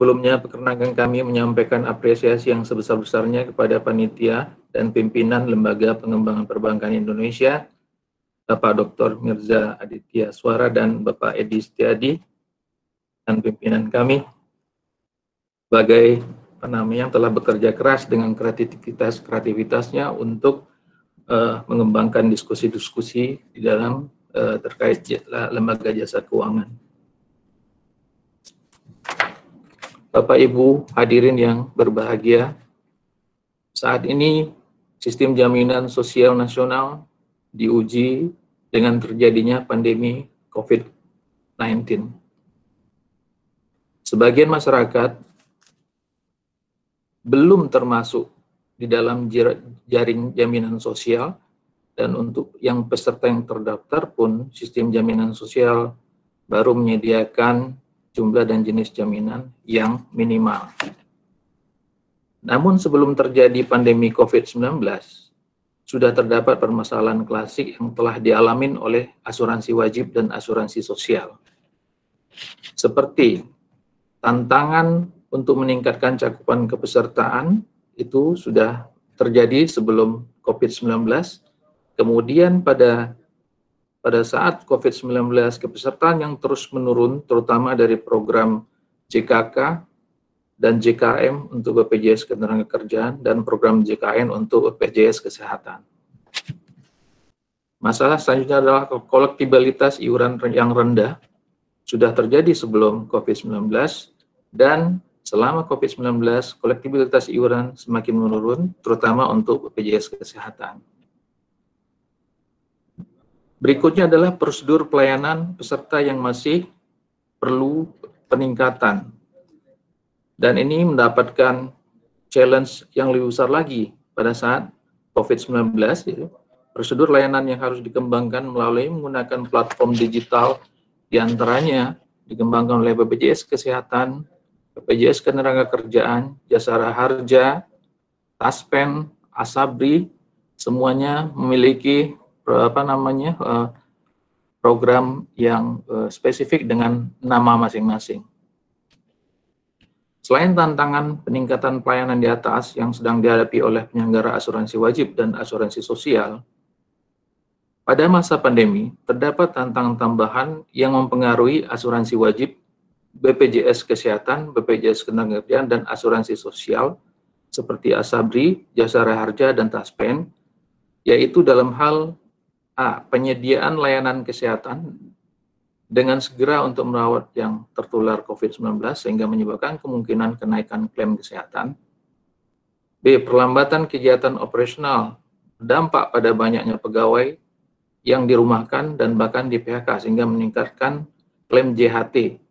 Sebelumnya, perkenankan kami menyampaikan apresiasi yang sebesar-besarnya kepada panitia dan pimpinan Lembaga Pengembangan Perbankan Indonesia, Bapak Dr. Mirza Aditya Suara dan Bapak Edi Setiadi, dan pimpinan kami sebagai yang telah bekerja keras dengan kreativitasnya untuk mengembangkan diskusi-diskusi di dalam terkait lembaga jasa keuangan. Bapak Ibu hadirin yang berbahagia, saat ini sistem jaminan sosial nasional diuji dengan terjadinya pandemi COVID-19. Sebagian masyarakat belum termasuk di dalam jaring jaminan sosial, dan untuk yang peserta yang terdaftar pun sistem jaminan sosial baru menyediakan jumlah dan jenis jaminan yang minimal. Namun sebelum terjadi pandemi COVID-19, sudah terdapat permasalahan klasik yang telah dialami oleh asuransi wajib dan asuransi sosial. Seperti tantangan untuk meningkatkan cakupan kepesertaan itu sudah terjadi sebelum COVID-19, kemudian pada saat COVID-19 kepesertaan yang terus menurun, terutama dari program JKK dan JKM untuk BPJS Ketenagakerjaan dan program JKN untuk BPJS Kesehatan. Masalah selanjutnya adalah kolektibilitas iuran yang rendah, sudah terjadi sebelum COVID-19, dan selama COVID-19 kolektibilitas iuran semakin menurun, terutama untuk BPJS Kesehatan. Berikutnya adalah prosedur pelayanan peserta yang masih perlu peningkatan. Dan ini mendapatkan challenge yang lebih besar lagi pada saat COVID-19. Prosedur layanan yang harus dikembangkan melalui menggunakan platform digital, diantaranya dikembangkan oleh BPJS Kesehatan, BPJS Ketenagakerjaan, Jasara Harja, Taspen, Asabri, semuanya memiliki program yang spesifik dengan nama masing-masing. Selain tantangan peningkatan pelayanan di atas yang sedang dihadapi oleh penyelenggara asuransi wajib dan asuransi sosial, pada masa pandemi terdapat tantangan tambahan yang mempengaruhi asuransi wajib, BPJS Kesehatan, BPJS Ketenagakerjaan, dan asuransi sosial seperti Asabri, Jasara Harja, dan Taspen, yaitu dalam hal penyediaan layanan kesehatan dengan segera untuk merawat yang tertular COVID-19 sehingga menyebabkan kemungkinan kenaikan klaim kesehatan. B. Perlambatan kegiatan operasional berdampak pada banyaknya pegawai yang dirumahkan dan bahkan di PHK sehingga meningkatkan klaim JHT.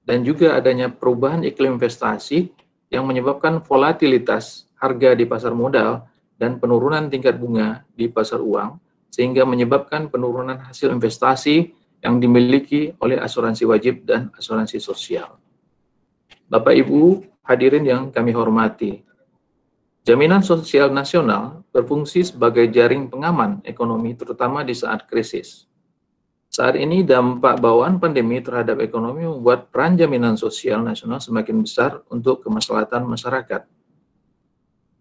Dan juga adanya perubahan iklim investasi yang menyebabkan volatilitas harga di pasar modal dan penurunan tingkat bunga di pasar uang, sehingga menyebabkan penurunan hasil investasi yang dimiliki oleh asuransi wajib dan asuransi sosial. Bapak Ibu hadirin yang kami hormati, jaminan sosial nasional berfungsi sebagai jaring pengaman ekonomi terutama di saat krisis. Saat ini dampak bawaan pandemi terhadap ekonomi membuat peran jaminan sosial nasional semakin besar untuk kemaslahatan masyarakat.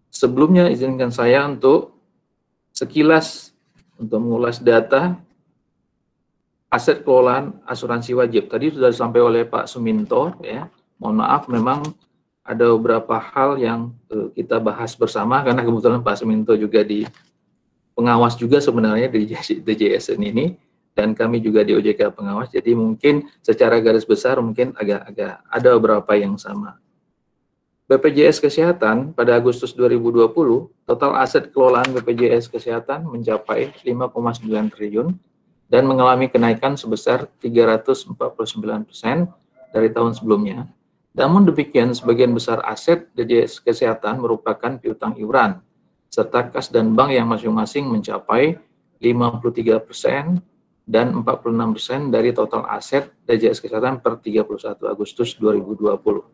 Sebelumnya izinkan saya untuk sekilas untuk mengulas data aset kelolaan asuransi wajib. Tadi sudah disampaikan oleh Pak Suminto, ya. Mohon maaf, memang ada beberapa hal yang kita bahas bersama karena kebetulan Pak Suminto juga di pengawas juga sebenarnya di DJSN ini, dan kami juga di OJK pengawas. Jadi mungkin secara garis besar mungkin agak ada beberapa yang sama. BPJS Kesehatan pada Agustus 2020, total aset kelolaan BPJS Kesehatan mencapai 5,9 triliun dan mengalami kenaikan sebesar 349% dari tahun sebelumnya. Namun demikian, sebagian besar aset BPJS Kesehatan merupakan piutang iuran, serta kas dan bank yang masing-masing mencapai 53% dan 46% dari total aset BPJS Kesehatan per 31 Agustus 2020.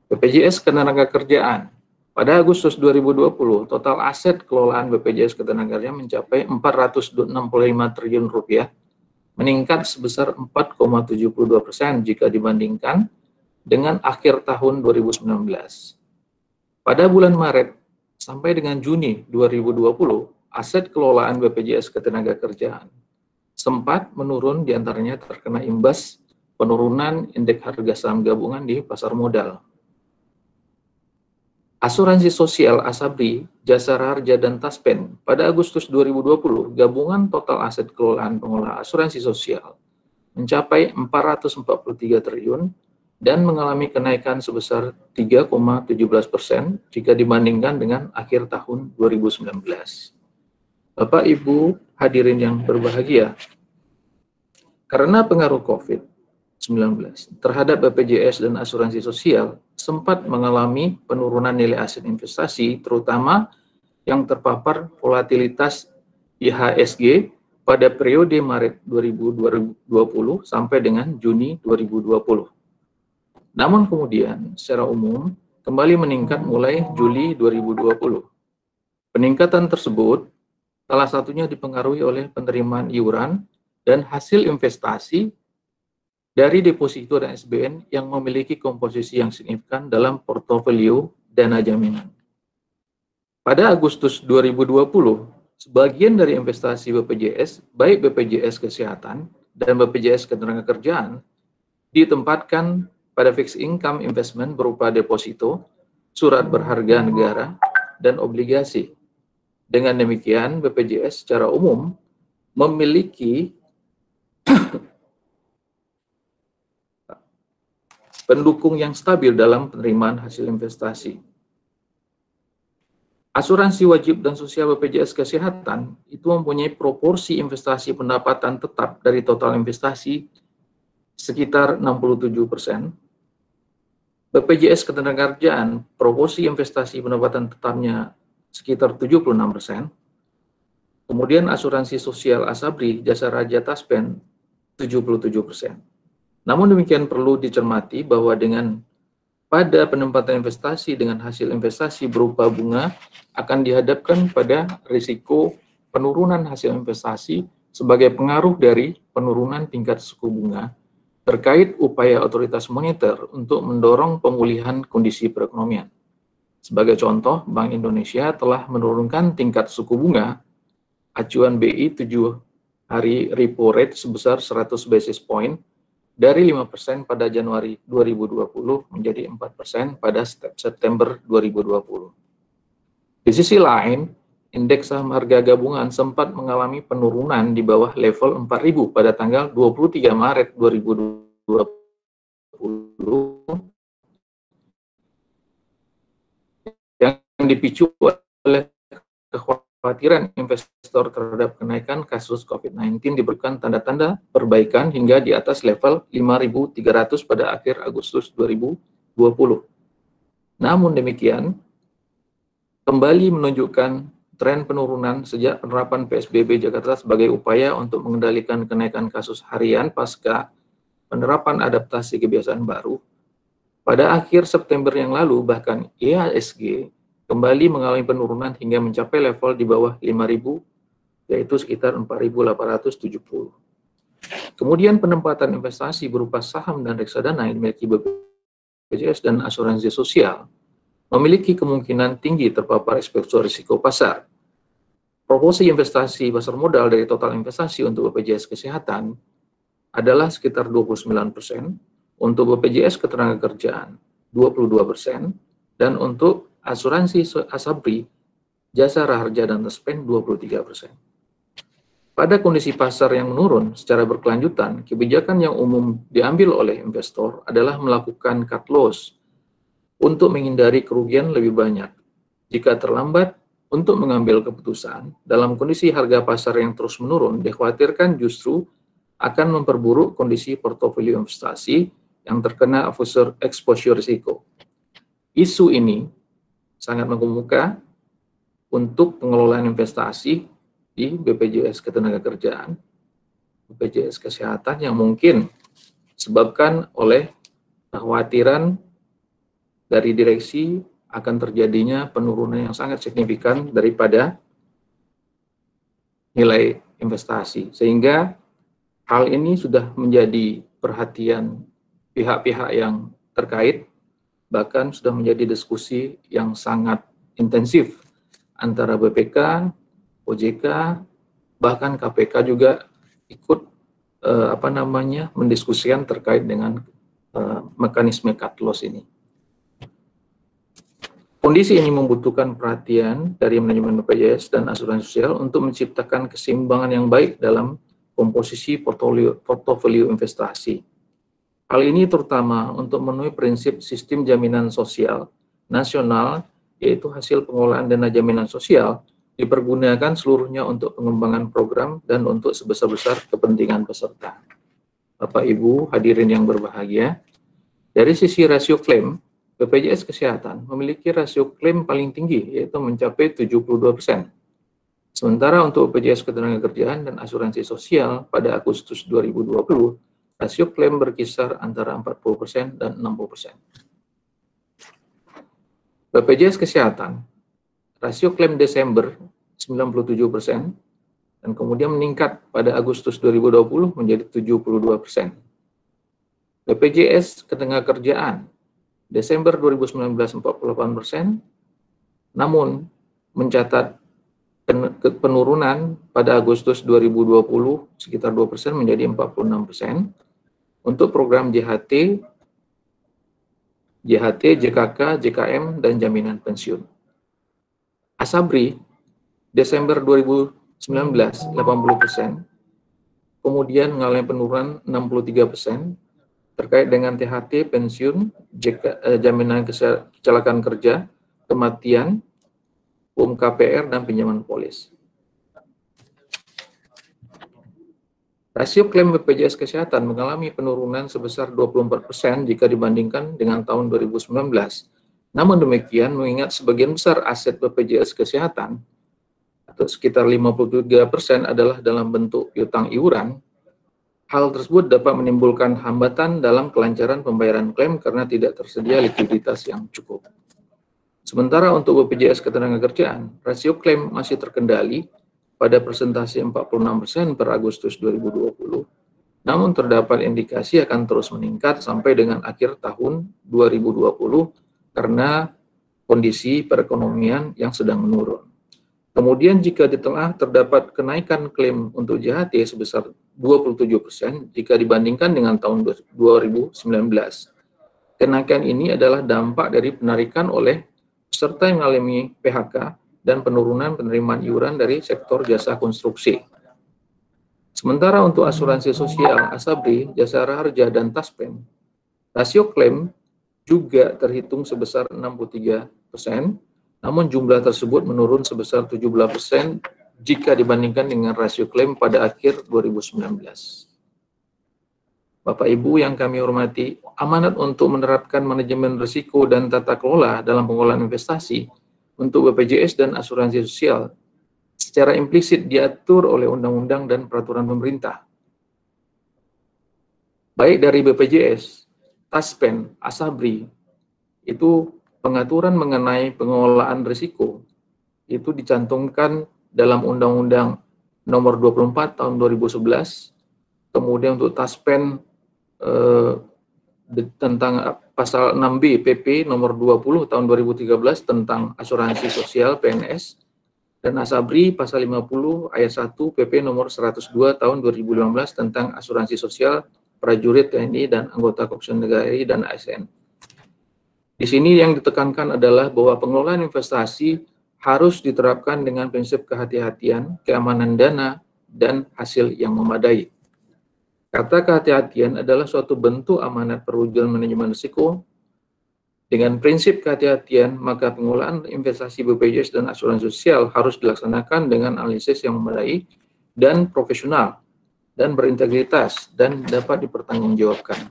BPJS Ketenagakerjaan, pada Agustus 2020, total aset kelolaan BPJS Ketenagakerjaan mencapai 465 triliun rupiah, meningkat sebesar 4,72% jika dibandingkan dengan akhir tahun 2019. Pada bulan Maret sampai dengan Juni 2020, aset kelolaan BPJS Ketenagakerjaan sempat menurun, diantaranya terkena imbas penurunan indeks harga saham gabungan di pasar modal. Asuransi sosial Asabri, Jasara Harja, dan Taspen pada Agustus 2020, gabungan total aset kelolaan pengelola asuransi sosial mencapai 443 triliun dan mengalami kenaikan sebesar 3,17% jika dibandingkan dengan akhir tahun 2019. Bapak Ibu hadirin yang berbahagia, karena pengaruh COVID-19 terhadap BPJS dan asuransi sosial sempat mengalami penurunan nilai aset investasi, terutama yang terpapar volatilitas IHSG pada periode Maret 2020 sampai dengan Juni 2020. Namun kemudian secara umum kembali meningkat mulai Juli 2020. Peningkatan tersebut salah satunya dipengaruhi oleh penerimaan iuran dan hasil investasi dari deposito dan SBN yang memiliki komposisi yang signifikan dalam portofolio dana jaminan. Pada Agustus 2020, sebagian dari investasi BPJS, baik BPJS Kesehatan dan BPJS Ketenagakerjaan, ditempatkan pada fixed income investment berupa deposito, surat berharga negara, dan obligasi. Dengan demikian, BPJS secara umum memiliki pendukung yang stabil dalam penerimaan hasil investasi. Asuransi wajib dan sosial BPJS Kesehatan itu mempunyai proporsi investasi pendapatan tetap dari total investasi sekitar 67%. BPJS Ketenagakerjaan proporsi investasi pendapatan tetapnya sekitar 76%. Kemudian asuransi sosial Asabri, Jasara Harja, Taspen 77%. Namun demikian perlu dicermati bahwa dengan pada penempatan investasi dengan hasil investasi berupa bunga akan dihadapkan pada risiko penurunan hasil investasi sebagai pengaruh dari penurunan tingkat suku bunga terkait upaya otoritas moneter untuk mendorong pemulihan kondisi perekonomian. Sebagai contoh, Bank Indonesia telah menurunkan tingkat suku bunga acuan BI 7 hari repo rate sebesar 100 basis point dari 5% pada Januari 2020 menjadi 4% pada September 2020. Di sisi lain, indeks saham harga gabungan sempat mengalami penurunan di bawah level 4.000 pada tanggal 23 Maret 2020 yang dipicu oleh kekhawatiran investor terhadap kenaikan kasus COVID-19 diberikan tanda-tanda perbaikan hingga di atas level 5.300 pada akhir Agustus 2020. Namun demikian, kembali menunjukkan tren penurunan sejak penerapan PSBB Jakarta sebagai upaya untuk mengendalikan kenaikan kasus harian pasca penerapan adaptasi kebiasaan baru. Pada akhir September yang lalu, bahkan IHSG kembali mengalami penurunan hingga mencapai level di bawah 5.000, yaitu sekitar 4.870. Kemudian penempatan investasi berupa saham dan reksadana yang dimiliki BPJS dan asuransi sosial memiliki kemungkinan tinggi terpapar eksposur risiko pasar. Proporsi investasi pasar modal dari total investasi untuk BPJS Kesehatan adalah sekitar 29%, untuk BPJS Ketenagakerjaan 22%, dan untuk asuransi Asabri, Jasara Harja, dan Taspen 23%. Pada kondisi pasar yang menurun secara berkelanjutan, kebijakan yang umum diambil oleh investor adalah melakukan cut loss untuk menghindari kerugian lebih banyak. Jika terlambat untuk mengambil keputusan, dalam kondisi harga pasar yang terus menurun, dikhawatirkan justru akan memperburuk kondisi portofolio investasi yang terkena exposure risiko. Isu ini sangat mengemuka untuk pengelolaan investasi di BPJS Ketenagakerjaan, BPJS Kesehatan yang mungkin disebabkan oleh kekhawatiran dari direksi akan terjadinya penurunan yang sangat signifikan daripada nilai investasi. Sehingga hal ini sudah menjadi perhatian pihak-pihak yang terkait, bahkan sudah menjadi diskusi yang sangat intensif antara BPK, OJK, bahkan KPK juga ikut mendiskusikan terkait dengan mekanisme cut loss ini. Kondisi ini membutuhkan perhatian dari manajemen BPJS dan asuransi sosial untuk menciptakan keseimbangan yang baik dalam komposisi portofolio investasi. Hal ini terutama untuk memenuhi prinsip sistem jaminan sosial nasional, yaitu hasil pengelolaan dana jaminan sosial dipergunakan seluruhnya untuk pengembangan program dan untuk sebesar-besar kepentingan peserta. Bapak Ibu hadirin yang berbahagia, dari sisi rasio klaim, BPJS Kesehatan memiliki rasio klaim paling tinggi, yaitu mencapai 72%. Sementara untuk BPJS Ketenagakerjaan dan Asuransi Sosial pada Agustus 2020, rasio klaim berkisar antara 40% dan 60%. BPJS Kesehatan, rasio klaim Desember 97%, dan kemudian meningkat pada Agustus 2020 menjadi 72%. BPJS Ketenagakerjaan, Desember 2019 48%, namun mencatat penurunan pada Agustus 2020 sekitar 2% menjadi 46%. Untuk program JHT, JKK, JKM, dan jaminan pensiun. Asabri, Desember 2019 80%, kemudian mengalami penurunan 63%, terkait dengan THT, pensiun, jaminan kecelakaan kerja, kematian, KPR, dan pinjaman polis. Rasio klaim BPJS Kesehatan mengalami penurunan sebesar 24% jika dibandingkan dengan tahun 2019. Namun demikian, mengingat sebagian besar aset BPJS Kesehatan, atau sekitar 53% adalah dalam bentuk piutang iuran, hal tersebut dapat menimbulkan hambatan dalam kelancaran pembayaran klaim karena tidak tersedia likuiditas yang cukup. Sementara untuk BPJS Ketenagakerjaan, rasio klaim masih terkendali pada persentase 46% per Agustus 2020, namun terdapat indikasi akan terus meningkat sampai dengan akhir tahun 2020 karena kondisi perekonomian yang sedang menurun. Kemudian jika di tengah terdapat kenaikan klaim untuk JHT sebesar 27% jika dibandingkan dengan tahun 2019. Kenaikan ini adalah dampak dari penarikan oleh peserta yang mengalami PHK dan penurunan penerimaan iuran dari sektor jasa konstruksi. Sementara untuk asuransi sosial, Asabri, Jasara Harja, dan Taspen, rasio klaim juga terhitung sebesar 63%, namun jumlah tersebut menurun sebesar 17% jika dibandingkan dengan rasio klaim pada akhir 2019. Bapak Ibu yang kami hormati, amanat untuk menerapkan manajemen risiko dan tata kelola dalam pengelolaan investasi untuk BPJS dan asuransi sosial secara implisit diatur oleh undang-undang dan peraturan pemerintah. Baik dari BPJS, Taspen, Asabri, itu pengaturan mengenai pengelolaan risiko itu dicantumkan dalam Undang-Undang Nomor 24 Tahun 2011, kemudian untuk Taspen tentang Pasal 6B PP Nomor 20 Tahun 2013 tentang asuransi sosial PNS, dan Asabri Pasal 50 Ayat 1 PP Nomor 102 Tahun 2015 tentang asuransi sosial prajurit TNI dan anggota Kepolisian Negara RI dan ASN. Di sini yang ditekankan adalah bahwa pengelolaan investasi harus diterapkan dengan prinsip kehati-hatian, keamanan dana, dan hasil yang memadai. Kata kehati-hatian adalah suatu bentuk amanat perwujudan manajemen risiko. Dengan prinsip kehati-hatian, maka pengelolaan investasi BPJS dan asuransi sosial harus dilaksanakan dengan analisis yang memadai dan profesional, dan berintegritas, dan dapat dipertanggungjawabkan.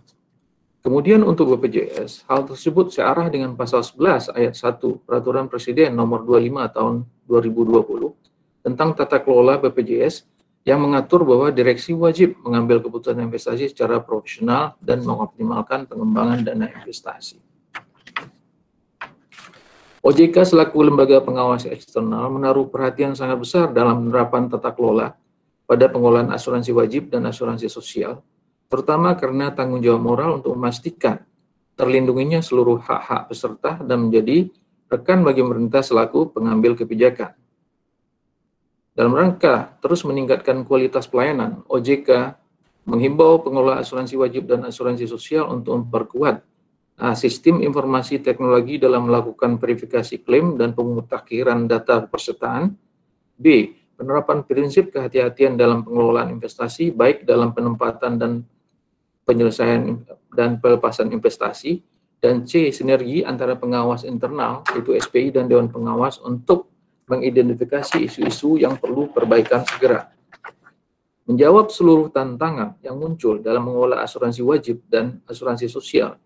Kemudian untuk BPJS, hal tersebut searah dengan Pasal 11 Ayat 1 Peraturan Presiden Nomor 25 Tahun 2020 tentang tata kelola BPJS yang mengatur bahwa direksi wajib mengambil keputusan investasi secara profesional dan mengoptimalkan pengembangan dana investasi. OJK selaku lembaga pengawas eksternal menaruh perhatian sangat besar dalam penerapan tata kelola pada pengelolaan asuransi wajib dan asuransi sosial, terutama karena tanggung jawab moral untuk memastikan terlindunginya seluruh hak-hak peserta dan menjadi rekan bagi pemerintah selaku pengambil kebijakan. Dalam rangka terus meningkatkan kualitas pelayanan, OJK menghimbau pengelola asuransi wajib dan asuransi sosial untuk memperkuat sistem informasi teknologi dalam melakukan verifikasi klaim dan pemutakhiran data pesertaan. B. Penerapan prinsip kehati-hatian dalam pengelolaan investasi, baik dalam penempatan dan penyelesaian dan pelepasan investasi. Dan C. Sinergi antara pengawas internal, yaitu SPI, dan Dewan Pengawas untuk mengidentifikasi isu-isu yang perlu perbaikan segera. Menjawab seluruh tantangan yang muncul dalam mengelola asuransi wajib dan asuransi sosial,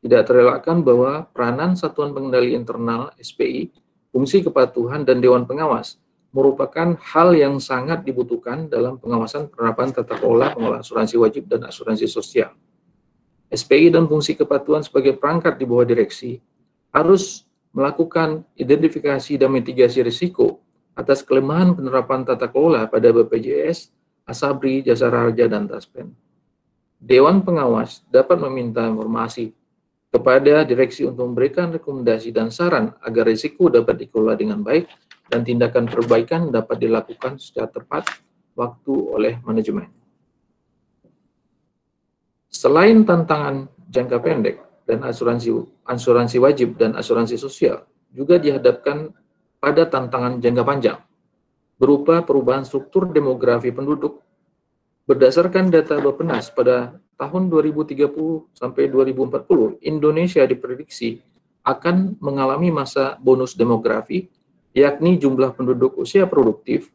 tidak terelakkan bahwa peranan Satuan Pengendali Internal SPI, fungsi kepatuhan, dan Dewan Pengawas merupakan hal yang sangat dibutuhkan dalam pengawasan penerapan tata kelola pengelola asuransi wajib dan asuransi sosial. SPI dan fungsi kepatuhan sebagai perangkat di bawah direksi harus melakukan identifikasi dan mitigasi risiko atas kelemahan penerapan tata kelola pada BPJS, Asabri, Jasara Harja, dan Taspen. Dewan Pengawas dapat meminta informasi kepada direksi untuk memberikan rekomendasi dan saran agar risiko dapat dikelola dengan baik dan tindakan perbaikan dapat dilakukan secara tepat waktu oleh manajemen. Selain tantangan jangka pendek dan asuransi wajib dan asuransi sosial, juga dihadapkan pada tantangan jangka panjang, berupa perubahan struktur demografi penduduk. Berdasarkan data Bappenas pada tahun 2030 sampai 2040, Indonesia diprediksi akan mengalami masa bonus demografi, yakni jumlah penduduk usia produktif,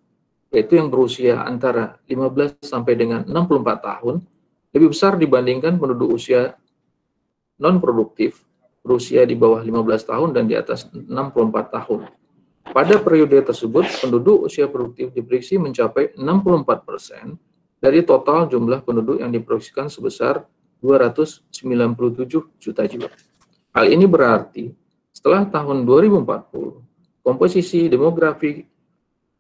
yaitu yang berusia antara 15 sampai dengan 64 tahun, lebih besar dibandingkan penduduk usia non-produktif, berusia di bawah 15 tahun dan di atas 64 tahun. Pada periode tersebut, penduduk usia produktif diprediksi mencapai 64% dari total jumlah penduduk yang diproyeksikan sebesar 297 juta jiwa. Hal ini berarti setelah tahun 2040, komposisi demografi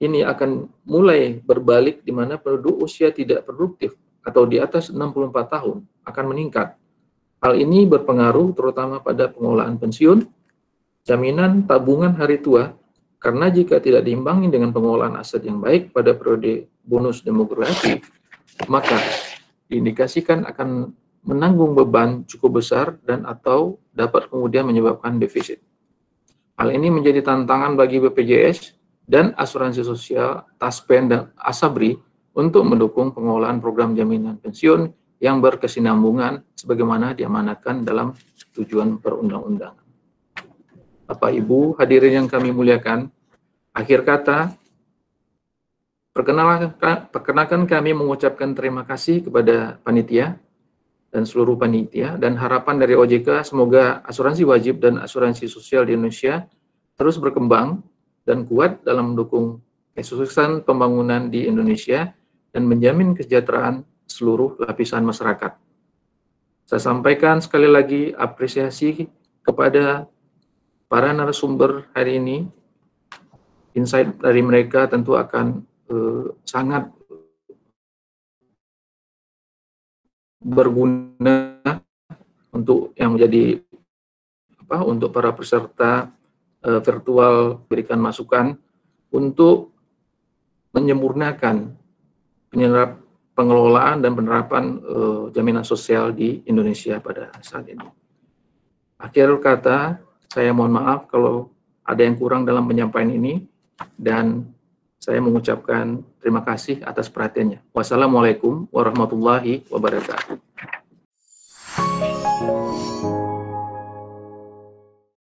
ini akan mulai berbalik di mana penduduk usia tidak produktif atau di atas 64 tahun akan meningkat. Hal ini berpengaruh terutama pada pengelolaan pensiun, jaminan tabungan hari tua, karena jika tidak diimbangi dengan pengelolaan aset yang baik pada periode bonus demografi, maka diindikasikan akan menanggung beban cukup besar dan atau dapat kemudian menyebabkan defisit. Hal ini menjadi tantangan bagi BPJS dan asuransi sosial, Taspen, dan Asabri untuk mendukung pengelolaan program jaminan pensiun yang berkesinambungan sebagaimana diamanatkan dalam tujuan perundang-undangan. Bapak Ibu hadirin yang kami muliakan, akhir kata, perkenalkan kami mengucapkan terima kasih kepada panitia dan seluruh panitia, dan harapan dari OJK semoga asuransi wajib dan asuransi sosial di Indonesia terus berkembang dan kuat dalam mendukung kesuksesan pembangunan di Indonesia dan menjamin kesejahteraan seluruh lapisan masyarakat. Saya sampaikan sekali lagi apresiasi kepada para narasumber hari ini. Insight dari mereka tentu akan sangat berguna untuk yang menjadi untuk para peserta virtual, berikan masukan untuk menyempurnakan pengelolaan dan penerapan jaminan sosial di Indonesia pada saat ini. Akhir kata, saya mohon maaf kalau ada yang kurang dalam penyampaian ini, dan saya mengucapkan terima kasih atas perhatiannya. Wassalamualaikum warahmatullahi wabarakatuh.